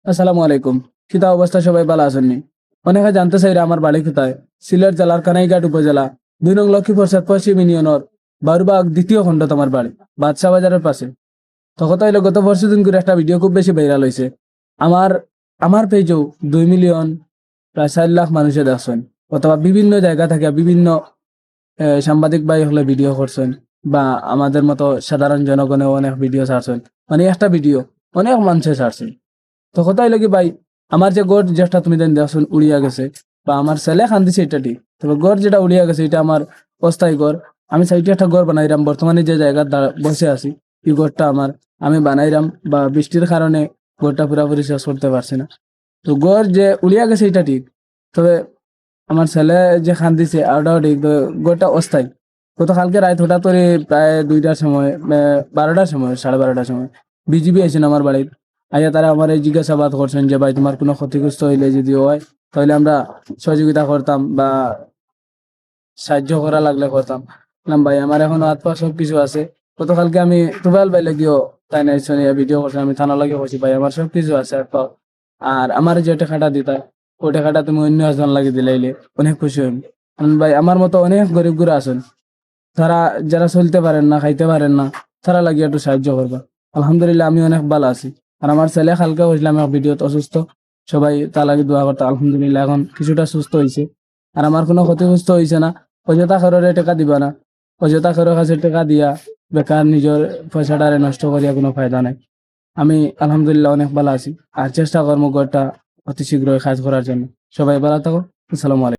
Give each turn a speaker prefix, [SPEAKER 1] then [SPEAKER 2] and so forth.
[SPEAKER 1] আসসালামু আলাইকুম। কিতা অবস্থা, সবাই ভালো আছেননি? অনেকে জানতে চাইরা আমার বাড়ি কোথায়। সিলেট জেলার কানাইঘাট উপজেলা ২ নং লক্ষ্মীপুর পশ্চিম ইউনিয়নের বারুবাগ ২য় খণ্ডত আমার বাড়ি, বাদশা বাজারের পাশে। তো কথা হইলো, গত পরশু দিন করে একটা ভিডিও খুব বেশি ভাইরাল হয়েছে। আমার আমার পেজেও ২ মিলিয়ন প্রায় ৪ লাখ মানুষে দেখছেন, অথবা বিভিন্ন জায়গা থেকে বিভিন্ন সাংবাদিক ভাই হলে ভিডিও করছেন, বা আমাদের মতো সাধারণ জনগণেও অনেক ভিডিও ছাড়ছেন। মানে একটা ভিডিও অনেক মানুষে ছাড়ছেন। তো কোথায় লাগি ভাই, আমার যে গড় যেটা তুমি দেন দেখুন উড়িয়া গেছে, বা আমার ছেলে খান্দিছে এটা ঠিক, তবে গড় যেটা উড়িয়া গেছে এটা আমার অস্থায়ী গড়। আমি সাইডে একটা গড় বানাইলাম, বর্তমানে যে জায়গায় বসে আছি এই গড়টা আমার আমি বানাইলাম, বা বৃষ্টির কারণে গড়টা পুরাপুরি শেষ করতে পারছি না। তো গড় যে উড়িয়া গেছে এটা ঠিক, তবে আমার ছেলে যে খান্দিছে আরটাও ঠিক, তো গড়টা অস্থায়ী। গতকালকে রাত হঠাৎ করে প্রায় ২টার সময়, ১২টার সময়, ১২:৩০টার সময় বিজিবি আইসেন আমার বাড়ির। আইয়া তারা আমার এই জিজ্ঞাসাবাদ করছেন যে ভাই তোমার কোনো ক্ষতিগ্রস্ত হইলে যদি হয় তাহলে আমরা সহযোগিতা করতাম, বা সাহায্য করা লাগলে করতাম। বললাম ভাই আমার এখনো হাত পা সবকিছু আছে। গতকালকে আমি টুবেল বাইলে গিয়েও তাই নাই শুনিয়া ভিডিও করছি, আমি থানা লাগে বলছি ভাই আমার সবকিছু আছে হাত পা। আর আমার যে টাকাটা দিতা ওই টাকাটা তুমি অন্য একজন লাগে দিলাইলে অনেক খুশি হইম। কারণ ভাই আমার মতো অনেক গরিব গুলো আছেন, তারা যারা চলতে পারেন না, খাইতে পারেন না, তারা লাগিয়ে একটু সাহায্য করবা। আলহামদুলিল্লাহ আমি অনেক ভালো আছি। আর আমার ছেলে কালকে হয়েছিলাম এক ভিডিওতে অসুস্থ, সবাই তা লাগে দোয়া করতে। আলহামদুলিল্লাহ এখন কিছুটা সুস্থ হয়েছে। আর আমার কোনো ক্ষতিগ্রস্ত হয়েছে না। অযথা কারোরে টাকা দিবা না, অযথা কারোর কাছে টাকা দিয়া বেকার নিজের পয়সাটারে নষ্ট করিয়া কোনো ফায়দা নাই। আমি আলহামদুলিল্লাহ অনেক ভালো আছি, আর চেষ্টা করবো ঘরটা অতি শীঘ্রই কাজ করার জন্য। সবাই ভালো থাকো। আসসালামু আলাইকুম।